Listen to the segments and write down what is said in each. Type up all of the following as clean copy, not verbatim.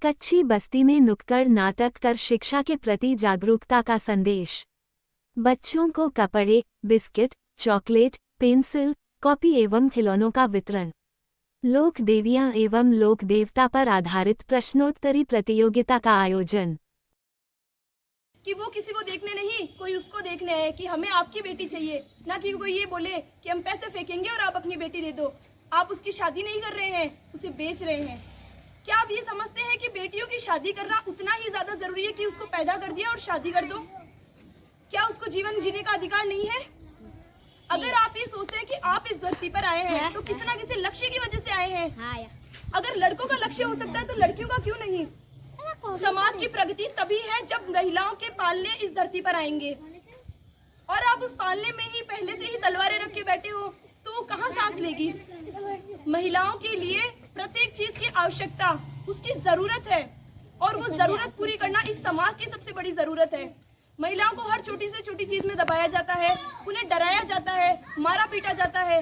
कच्ची बस्ती में नुक्कड़ नाटक कर शिक्षा के प्रति जागरूकता का संदेश। बच्चों को कपड़े, बिस्किट, चॉकलेट, पेंसिल, कॉपी एवं खिलौनों का वितरण। लोक देवियां एवं लोक देवता पर आधारित प्रश्नोत्तरी प्रतियोगिता का आयोजन। कि वो किसी को देखने नहीं, कोई उसको देखने है कि हमें आपकी बेटी चाहिए, ना कि कोई ये बोले कि हम पैसे फेंकेंगे और आप अपनी बेटी दे दो। आप उसकी शादी नहीं कर रहे हैं, उसे बेच रहे हैं। क्या आप ये समझते हैं कि बेटियों की शादी करना उतना ही ज्यादा जरूरी है कि उसको पैदा कर दिया और शादी कर दो? क्या उसको जीवन जीने का अधिकार नहीं है? अगर आप ये सोचते हैं कि आप इस धरती पर आए हैं तो किसी ना किसी लक्ष्य की वजह से आए हैं। अगर लड़कों का लक्ष्य हो सकता है तो लड़कियों का क्यों नहीं? समाज की प्रगति तभी है जब महिलाओं के पालने इस धरती पर आएंगे, और आप उस पालने में ही पहले से ही तलवारें रख के बैठे हो तो कहाँ सांस लेगी? महिलाओं के लिए प्रत्येक चीज की आवश्यकता, उसकी जरूरत है, और वो जरूरत पूरी करना इस समाज की सबसे बड़ी जरूरत है। महिलाओं को हर छोटी से छोटी चीज में दबाया जाता है, उन्हें डराया जाता है, मारा पीटा जाता है।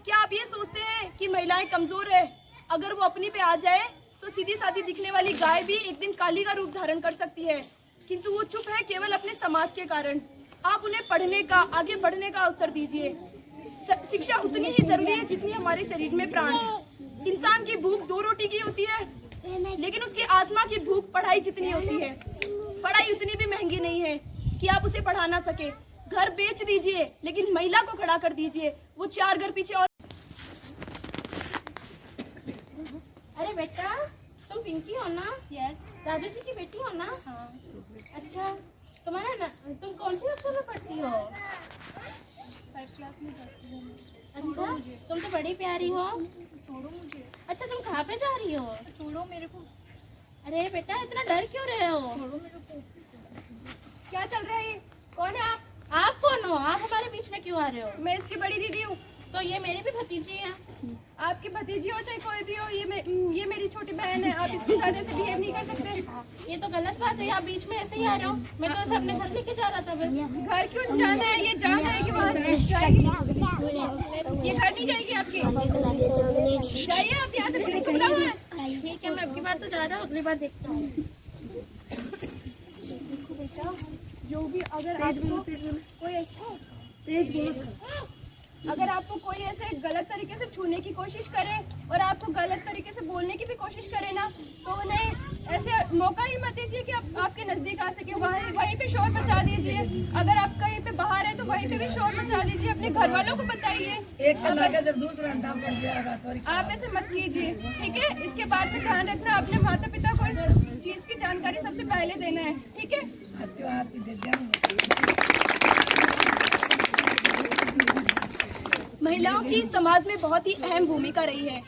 क्या आप ये सोचते हैं कि महिलाएं कमजोर है? अगर वो अपनी पे आ जाए तो सीधी सादी दिखने वाली गाय भी एक दिन काली का रूप धारण कर सकती है, किंतु वो चुप है केवल अपने समाज के कारण। आप उन्हें पढ़ने का, आगे बढ़ने का अवसर दीजिए। शिक्षा उतनी ही जरूरी है जितनी हमारे शरीर में प्राण है। इंसान की भूख 2 रोटी की होती है, लेकिन उसकी आत्मा की भूख पढ़ाई जितनी होती है। पढ़ाई उतनी भी महंगी नहीं है कि आप उसे पढ़ा ना सके। घर बेच दीजिए, लेकिन महिला को खड़ा कर दीजिए, वो 4 घर पीछे। और अरे बेटा, तुम पिंकी हो ना? यस। राजू जी की बेटी हो ना? हाँ। अच्छा, तुम्हारा ना, तुम कौन सी स्कूल में पढ़ती हो? 5 क्लास में पढ़ती हूँ। अच्छा, तुम तो बड़ी प्यारी हो। छोड़ो मुझे। अच्छा, तुम कहाँ पे जा रही हो? छोड़ो मेरे को। अरे बेटा, इतना डर क्यों रहे हो? छोड़ो मेरे को। क्या चल रहा है? कौन है आप? आप कौन हो? आप हमारे बीच में क्यों आ रहे हो? मैं इसकी बड़ी दीदी हूँ। तो ये मेरी भी भतीजी है। आपकी भतीजी हो चाहे कोई भी हो, ये मेरी छोटी बहन है। आप इसके साथ ऐसे बिहेव नहीं कर सकते। ये तो गलत बात है। आप बीच में ऐसे ही आ रहे हो। मैं तो ऐसे अपने घर लेके जा रहा था बस। घर क्यों जाना है? ये जाना है कि वहाँ जाएगी? ये घर नहीं जाएगी आपकी। जाइए आप यहाँ से। ठीक है, मैं अब की बार तो जा रहा हूँ, अगली बार देखता हूँ। देखो बेटा, जो भी अगर अगर आपको कोई ऐसे गलत तरीके से छूने की कोशिश करे और आपको गलत तरीके से बोलने की भी कोशिश करे ना, तो उन्हें ऐसे मौका ही मत दीजिए कि आपके नजदीक आ सके। वहीं पे शोर मचा दीजिए। अगर आप कहीं पे बाहर है तो वहीं पे भी शोर मचा दीजिए। अपने घर वालों को बताइए। आप ऐसे मत कीजिए, ठीक है? इसके बाद में ध्यान रखना, अपने माता पिता को इस चीज की जानकारी सबसे पहले देना है, ठीक है? महिलाओं की समाज में बहुत ही अहम भूमिका रही है।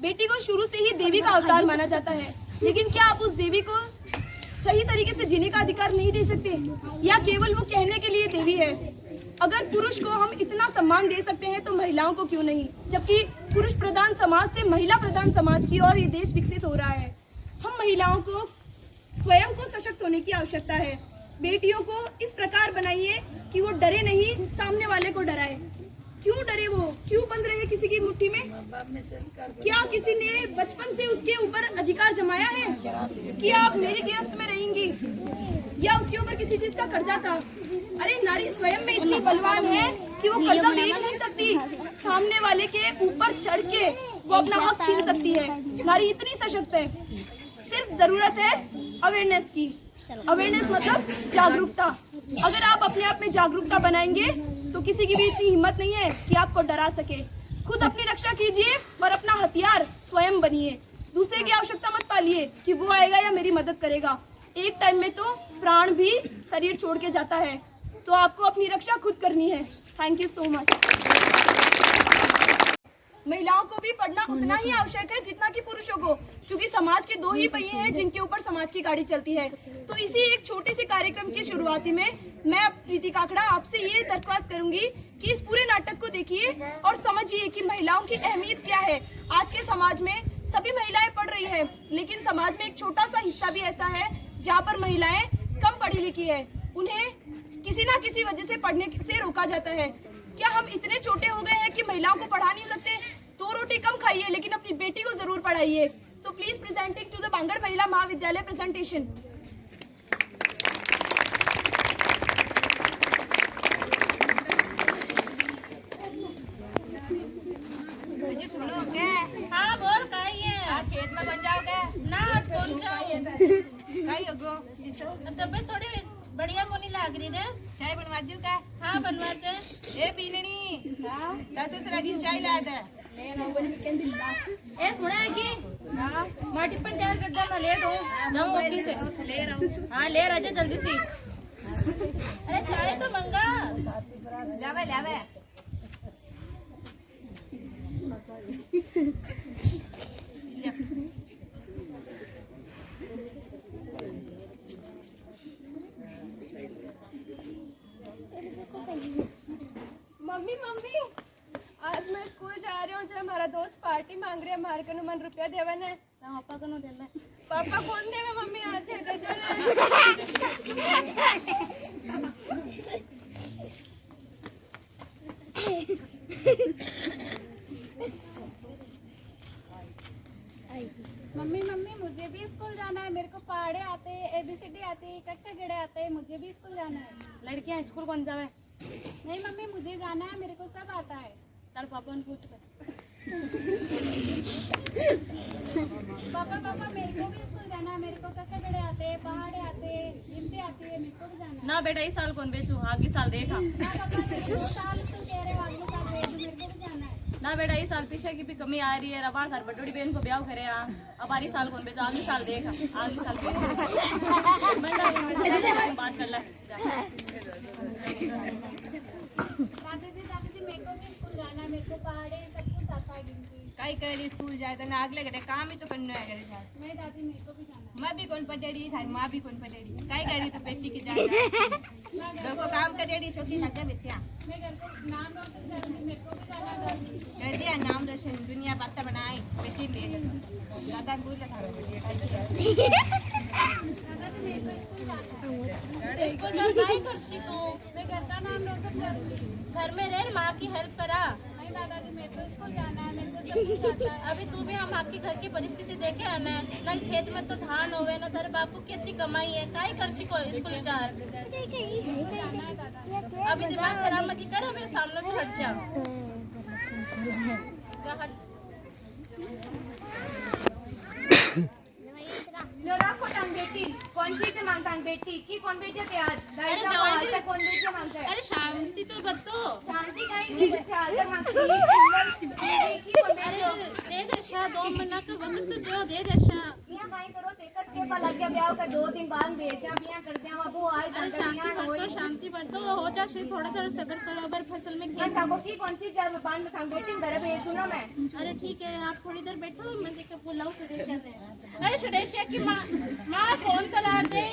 बेटी को शुरू से ही देवी का अवतार माना जाता है, लेकिन क्या आप उस देवी को सही तरीके से जीने का अधिकार नहीं दे सकते, या केवल वो कहने के लिए देवी है? अगर पुरुष को हम इतना सम्मान दे सकते हैं तो महिलाओं को क्यों नहीं? जबकि पुरुष प्रधान समाज से महिला प्रधान समाज की ओर ये देश विकसित हो रहा है। हम महिलाओं को स्वयं को सशक्त होने की आवश्यकता है। बेटियों को इस प्रकार बनाइए कि वो डरे नहीं, सामने वाले को डराए। क्यों डरे? वो क्यों बंद रहे किसी की मुट्ठी में? क्या किसी ने बचपन से उसके ऊपर अधिकार जमाया है कि आप मेरी गिरफ्त में रहेंगी, या उसके ऊपर किसी चीज का कर्जा था? अरे नारी स्वयं में इतनी बलवान है कि वो कर्जा दे नहीं सकती, सामने वाले के ऊपर चढ़ के वो अपना हक छीन सकती है। नारी इतनी सशक्त है। सिर्फ जरूरत है अवेयरनेस की। अवेयरनेस मतलब जागरूकता। अगर आप अपने आप में जागरूकता बनाएंगे तो किसी की भी इतनी हिम्मत नहीं है कि आपको डरा सके। खुद अपनी रक्षा कीजिए और अपना हथियार स्वयं बनिए। दूसरे की आवश्यकता मत पालिए कि वो आएगा या मेरी मदद करेगा। एक टाइम में तो प्राण भी शरीर छोड़ के जाता है, तो आपको अपनी रक्षा खुद करनी है। Thank you so much. महिलाओं को भी पढ़ना उतना ही आवश्यक है जितना कि पुरुषों को, क्योंकि समाज के 2 ही पहिए हैं जिनके ऊपर समाज की गाड़ी चलती है। तो इसी एक छोटे से कार्यक्रम की शुरुआती में मैं प्रीति काकड़ा आपसे ये दरख्वास्त करूंगी कि इस पूरे नाटक को देखिए और समझिए कि महिलाओं की अहमियत क्या है। आज के समाज में सभी महिलाएं पढ़ रही है, लेकिन समाज में एक छोटा सा हिस्सा भी ऐसा है जहाँ पर महिलाएं कम पढ़ी लिखी है। उन्हें किसी ना किसी वजह से पढ़ने से रोका जाता है। क्या हम इतने छोटे हो गए हैं कि महिलाओं को पढ़ा नहीं सकते? 2 रोटी कम खाइए, लेकिन अपनी बेटी को जरूर पढ़ाइए। So please presenting to the Bangar Mahila Mahavidyalaya presentation. सुनो क्या? हाँ बोल काई है? आज खेत में बन जाओगे? ना आज कौन चाहिए? काई होगो? तबीयत थोड़ी बढ़िया बोनी लग रही है। चाय बनवा दूँ क्या? हाँ बनवा दे। ए पीने नहीं? हाँ। 10 रागी चाय ला दे। ए सुना है कि? हाँ। मैं टिप्पण तैयार कर दे, मैं लेट हूँ। जाओ ऑफिस से। ले रहा हूँ। हाँ ले राजा जल्दी से। अरे चाय तो मंगा। लावे लावे। मम्मी मम्मी आज मैं स्कूल जा रही हूँ। जो हमारा दोस्त पार्टी मांग रहे हैं, हमारे को मन रुपया देवन है। पापा को दे ले। पापा कौन देवे? मम्मी आते दे दो ना। मम्मी मम्मी मुझे भी स्कूल जाना है। मेरे को पहाड़े आते हैं, ABCD आते हैं, कट्टे गड़े आते हैं। मुझे भी स्कूल जाना है। लड़कियां स्कूल कौन जावे? नहीं मम्मी मुझे जाना है, मेरे को सब आता है। तार पापा ने पूछ कर। पापा पापा मेरे को भी स्कूल जाना है। मेरे को कट्टे गड़े आते हैं, पहाड़े आते हैं, हिंदी आती है। मेरे को भी जाना है। ना बेटा इस साल कौन बेचू, अगले साल देखा। ना पापा मेरे को 2 साल से कह रहे हो, अगले साल भेज दो, मेरे को भी जाना है। ना बेटा इस साल पीछे की भी कमी आ रही है। रबा साल बटोड़ी बहन को ब्याह करे अब आरी साल कौन बेचो, अगले साल देखा। अगले साल बात कर ले। दादी जी मेरे को भी स्कूल जाना है। मेरे को पहाड़े सब कुछ आता है गिनती। काई करे स्कूल जाए तो ना अगले घरे काम ही तो करना है घरे साथ। नहीं दादी मेरे को भी जाना है। मैं भी कौन पटेड़ी थारी माँ भी कौन पटेड़ी काई करी तो बेटी की जाए दो को काम करेड़ी छोटी थके बेटिया मैं घर पे नाम रोशन करूंगी। मेरे को भी जाना है दादी। कह दिया नाम दर्शन दुनिया बात बनाई बेटी ले दादा बोल रहा था दादा जी मेरे को स्कूल जाना है। स्कूल जा नहीं कर सी तू। मैं घर का नाम रोशन करूंगी। घर में रह माँ की हेल्प करा। नहीं दादाजी मेरे को स्कूल जाना है। मेरे को सब कुछ आता है। अभी तू भी हम आपके घर की परिस्थिति देखे आना है। कल खेत में तो धान होवे ना तेरे बापू की इतनी कमाई है काई करची को स्कूल जा। जाना है दादा। अभी दिमाग खराब मत कर अभी सामने से हट जा। जा हट। लो रखो टांग बेटी। कौन सी ते मांग टांग बेटी की कौन बेचे ते आज? अरे जवाई जी। कौन बेचे मांगते हैं? अरे शांति तो बरतो। शांति काई की बेचे आज मांगती की कौन अरे बेचे? दे दशा 2 महीना का वक्त तो दो दे दशा। बिया काई करो तेकर के पा लग गया ब्याह का 2 दिन बाद बेचा बिया कर दिया अब वो आए अरे शांति बरतो हो जा से थोड़ा सा सब्र करो। अबर फसल में मैं ताको की कौन सी जब बांध टांग बेटी घर भेज दूं ना मैं। अरे ठीक है आप थोड़ी देर बैठो मैं देख के बुलाऊं सुदेशा ने। अरे सुदेशा की माँ फोन करा दे।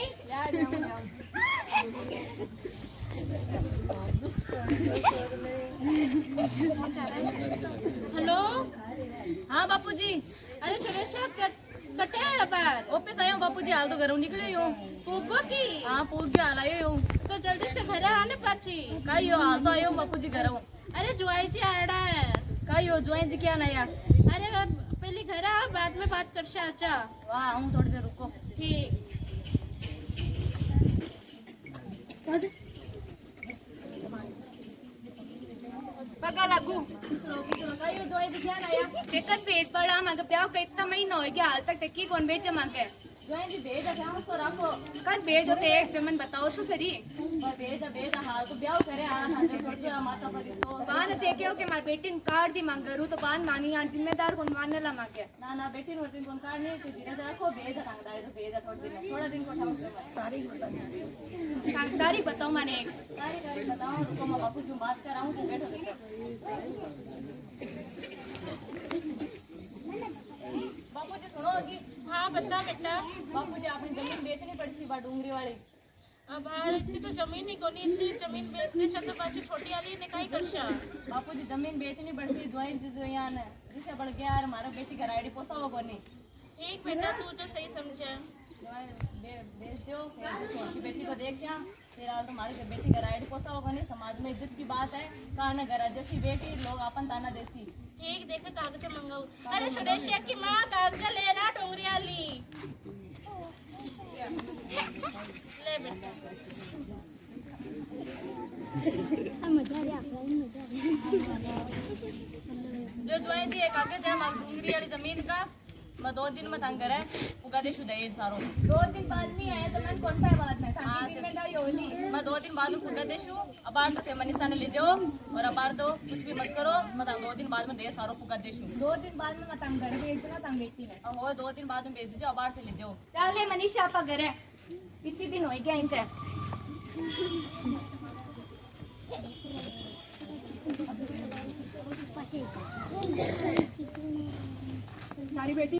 हेलो हाँ बापूजी। अरे सुदेशा कटे है पर ऑफिस आयो बापूजी हाल तो घरों निकले हो। पूगो की हाँ पूछ के हाल आयो हो। तो जल्दी से घर आने पाची। काई हो हाल तो आयो बापूजी घरों। अरे जुआई जी आड़ा है। काई हो ज्वाइन जी क्या नया? अरे पहले घर आ बाद में बात कर अच्छा। वाह आऊँ थोड़ी देर रुको। ठीक पका लागू। काई हो ज्वाइन जी क्या नया? टेकर पेट पड़ा मगर प्याव का इतना महीना हो गया हाल तक टेकी कौन बेचे मांगे ज्वाइन जी भेज जाऊँ तो रखो। कल बेच होते एक जमन बताओ तो सही भेज हाल तो ब्याह करे आना थोड़ी माता पर तो बांध देखे हो कि मार बेटी ने काट दी मांग करूँ तो बांध मानी यहाँ जिम्मेदार कौन मानने ला मांगे ना बेटी रोटी कौन कार नहीं तो धीरे से रखो भेज रखा है तो भेज थोड़ा दिन को ठाऊं सारी बताओ मैंने एक सारी बताओ रुको मैं बापू जो बात कर रहा हूँ तो बैठो बापू जी सुनो कि हाँ बता बेटा। बापू जी आपने जमीन बेचनी पड़ी थी बा डूंगरी वाली। अब यार इतनी तो जमीन ही कोनी इतनी जमीन बेचते छत्रपाची छोटी वाली ने काई करशा। बापू जी जमीन बेचनी पड़ती ज्वाइन जी जो यहाँ ने जिसे बढ़ गया यार हमारा बेटी का राइडी पोसा हो कोनी। ठीक बेटा तू जो सही समझे। बेच दो फिर बेटी को देख जा फिर तुम्हारी बेटी का राइड पोसा होगा नहीं। समाज में इज्जत की बात है कारण घर जैसी बेटी लोग अपन ताना देसी ठीक देखे कागज मंगाऊ। अरे सुरेशिया की माँ कागज लेना डोंगरी आली ले बेटा। जो ज्वाइन जी एक कागज है माल डूंगरी वाली जमीन का, मैं 2 दिन में तंग करे उगा दे शुदा ये सारो। 2 दिन बाद नहीं आया तो मैं कौन सा बात में था कि जिम्मेदारी होली। मैं 2 दिन बाद में खुदा देशु अबार तो मनीषा ने ले जाओ और अबार दो कुछ भी मत करो, मैं 2 दिन बाद में दे सारो खुदा देशु। 2 दिन बाद में मैं तंग कर भेजना तंग बेटी में। हो 2 दिन बाद में भेज दीजिए, अबार से ले जाओ। चल ले मनीषा आपका घर है, कितनी दिन हो गया इनसे। हमारी बेटी